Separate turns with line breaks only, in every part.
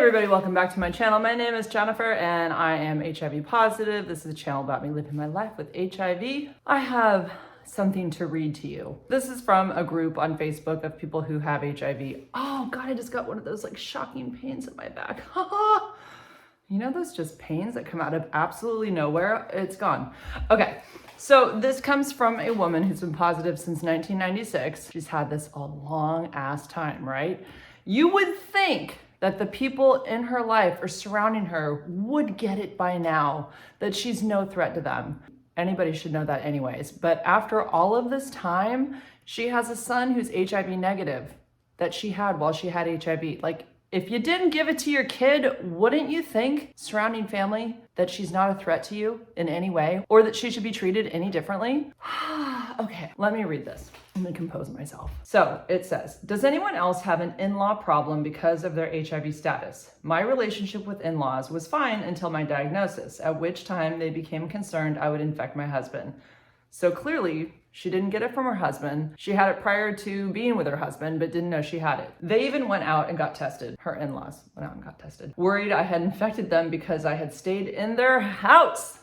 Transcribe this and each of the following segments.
everybody, welcome back to my channel. My name is Jennifer and I am HIV positive. This is a channel about me living my life with HIV. I have something to read to you. This is from a group on Facebook of people who have HIV. Oh God, I just got one of those like shocking pains in my back. You know those just pains that come out of absolutely nowhere? It's gone. Okay, so this comes from a woman who's been positive since 1996. She's had this a long ass time, right? You would think that the people in her life or surrounding her would get it by now, that she's no threat to them. Anybody should know that anyways. But after all of this time, she has a son who's HIV negative that she had while she had HIV. Like, if you didn't give it to your kid, wouldn't you think, surrounding family, that she's not a threat to you in any way or that she should be treated any differently? Okay, let me read this. Let me compose myself. So it says, does anyone else have an in-law problem because of their HIV status? My relationship with in-laws was fine until my diagnosis, at which time they became concerned I would infect my husband. So clearly, she didn't get it from her husband. She had it prior to being with her husband, but didn't know she had it. They even went out and got tested. Her in-laws went out and got tested. Worried I had infected them because I had stayed in their house.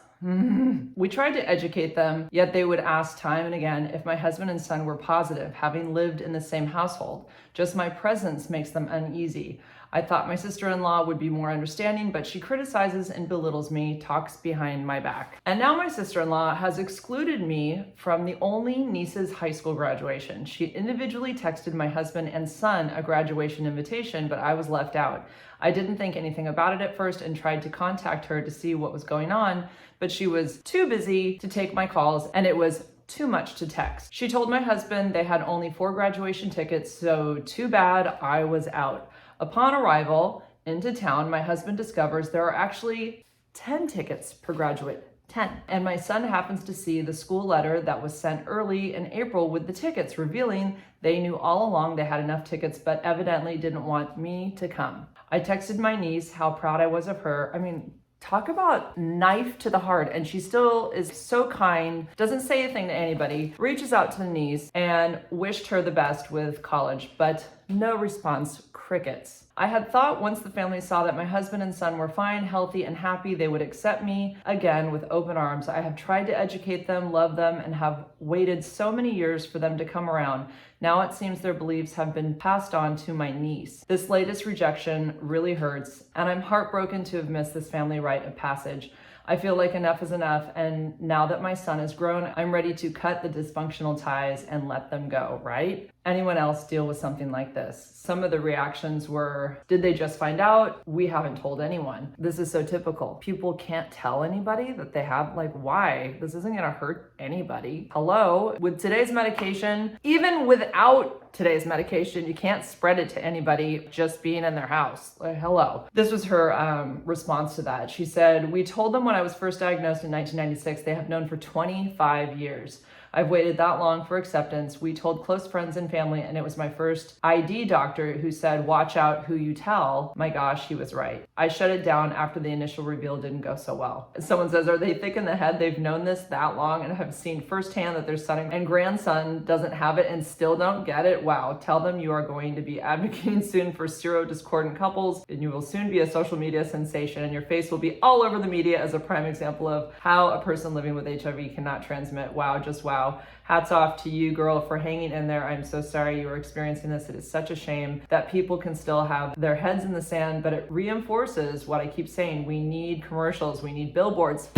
We tried to educate them, yet they would ask time and again if my husband and son were positive, having lived in the same household. Just my presence makes them uneasy. I thought my sister-in-law would be more understanding, but she criticizes and belittles me, talks behind my back. And now my sister-in-law has excluded me from the only niece's high school graduation. She individually texted my husband and son a graduation invitation, but I was left out. I didn't think anything about it at first and tried to contact her to see what was going on, but she was too busy to take my calls and it was too much to text. She told my husband they had only 4 graduation tickets, so too bad I was out. Upon arrival into town, my husband discovers there are actually 10 tickets per graduate. 10. And my son happens to see the school letter that was sent early in April with the tickets, revealing they knew all along they had enough tickets, but evidently didn't want me to come. I texted my niece how proud I was of her. I mean, talk about knife to the heart. And she still is so kind, doesn't say a thing to anybody, reaches out to the niece and wished her the best with college, but no response, crickets. I had thought once the family saw that my husband and son were fine, healthy, and happy, they would accept me again with open arms. I have tried to educate them, love them, and have waited so many years for them to come around. Now it seems their beliefs have been passed on to my niece. This latest rejection really hurts, and I'm heartbroken to have missed this family rite of passage. I feel like enough is enough, and now that my son is grown, I'm ready to cut the dysfunctional ties and let them go, right? Anyone else deal with something like this? Some of the reactions were, did they just find out? We haven't told anyone. This is so typical. People can't tell anybody that they have, like, why? This isn't gonna hurt anybody. Hello? With today's medication, even without today's medication, you can't spread it to anybody just being in their house. Like, hello. This was her response to that. She said, we told them when I was first diagnosed in 1996, they have known for 25 years. I've waited that long for acceptance. We told close friends and family, and it was my first ID doctor who said, watch out who you tell. My gosh, he was right. I shut it down after the initial reveal didn't go so well. Someone says, are they thick in the head? They've known this that long and have seen firsthand that their son and grandson doesn't have it and still don't get it. Wow. Tell them you are going to be advocating soon for serodiscordant couples, and you will soon be a social media sensation, and your face will be all over the media as a prime example of how a person living with HIV cannot transmit. Wow, just wow. Hats off to you, girl, for hanging in there. I'm so sorry you were experiencing this. It is such a shame that people can still have their heads in the sand, but it reinforces what I keep saying. We need commercials. We need billboards.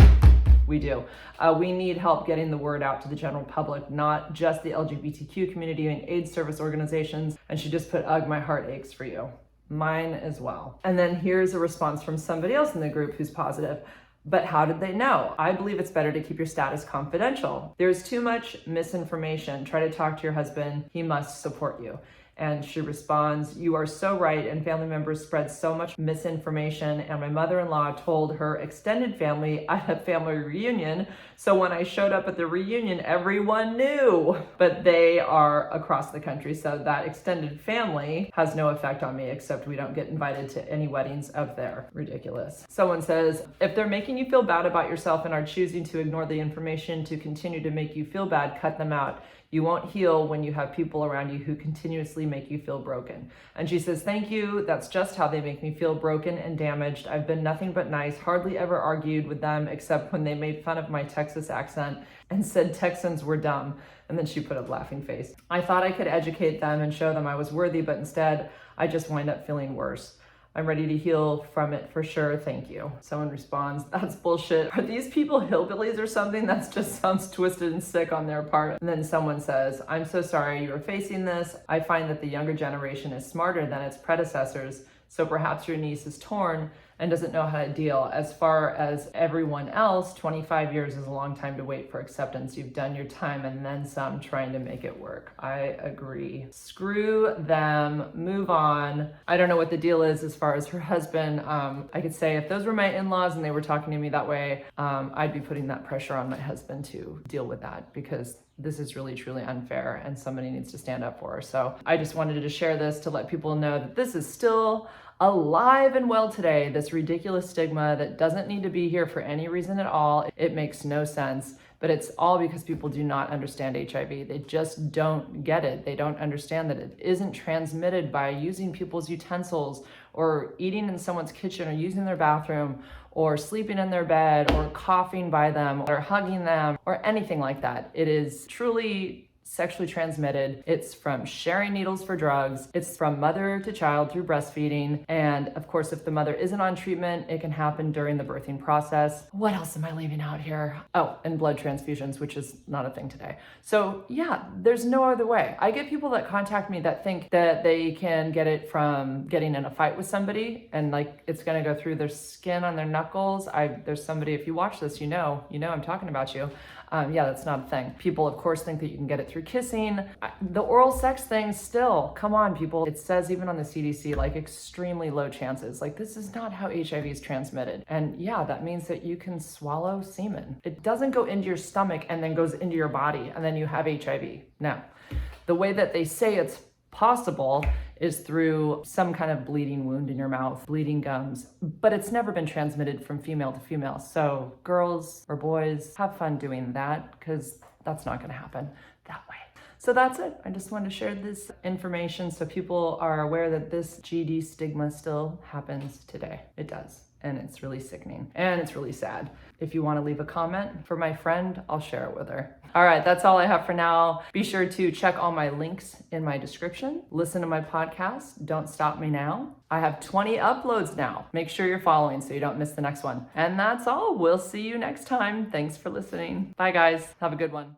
We do. We need help getting the word out to the general public, not just the LGBTQ community and AIDS service organizations. And she just put, ugh, my heart aches for you. Mine as well. And then here's a response from somebody else in the group who's positive. But how did they know? I believe it's better to keep your status confidential. There's too much misinformation. Try to talk to your husband. He must support you. And she responds, you are so right, and family members spread so much misinformation, and my mother-in-law told her extended family at a family reunion, so when I showed up at the reunion, everyone knew. But they are across the country, so that extended family has no effect on me, except we don't get invited to any weddings of their. Ridiculous. Someone says, if they're making you feel bad about yourself and are choosing to ignore the information to continue to make you feel bad, cut them out. You won't heal when you have people around you who continuously make you feel broken. And she says, thank you. That's just how they make me feel, broken and damaged. I've been nothing but nice, hardly ever argued with them except when they made fun of my Texas accent and said Texans were dumb. And then she put a laughing face. I thought I could educate them and show them I was worthy, but instead I just wind up feeling worse. I'm ready to heal from it for sure, thank you. Someone responds, that's bullshit. Are these people hillbillies or something? That just sounds twisted and sick on their part. And then someone says, I'm so sorry you are facing this. I find that the younger generation is smarter than its predecessors, so perhaps your niece is torn and doesn't know how to deal. As far as everyone else, 25 years is a long time to wait for acceptance. You've done your time and then some trying to make it work. I agree. Screw them, move on. I don't know what the deal is as far as her husband. I could say if those were my in-laws and they were talking to me that way, I'd be putting that pressure on my husband to deal with that, because this is really truly unfair and somebody needs to stand up for her. So I just wanted to share this to let people know that this is still alive and well today, this ridiculous stigma that doesn't need to be here for any reason at all. It makes no sense, but it's all because people do not understand HIV. They just don't get it. They don't understand that it isn't transmitted by using people's utensils or eating in someone's kitchen or using their bathroom or sleeping in their bed or coughing by them or hugging them or anything like that. It is truly sexually transmitted. It's from sharing needles for drugs. It's from mother to child through breastfeeding. And of course, if the mother isn't on treatment, it can happen during the birthing process. What else am I leaving out here? Oh, and blood transfusions, which is not a thing today. So yeah, there's no other way. I get people that contact me that think that they can get it from getting in a fight with somebody and like it's gonna go through their skin on their knuckles. There's somebody, if you watch this, you know I'm talking about you. Yeah, that's not a thing. People, of course, think that you can get it through kissing. The oral sex thing, still, come on, people. It says even on the CDC, like extremely low chances. Like this is not how HIV is transmitted. And yeah, that means that you can swallow semen. It doesn't go into your stomach and then goes into your body and then you have HIV. No. The way that they say it's possible is through some kind of bleeding wound in your mouth, bleeding gums, but it's never been transmitted from female to female. So girls or boys, have fun doing that, because that's not gonna happen that way. So that's it. I just wanted to share this information so people are aware that this GD stigma still happens today. It does. And it's really sickening and it's really sad. If you want to leave a comment for my friend, I'll share it with her. All right, that's all I have for now. Be sure to check all my links in my description. Listen to my podcast, Don't Stop Me Now. I have 20 uploads now. Make sure you're following so you don't miss the next one. And that's all. We'll see you next time. Thanks for listening. Bye guys. Have a good one.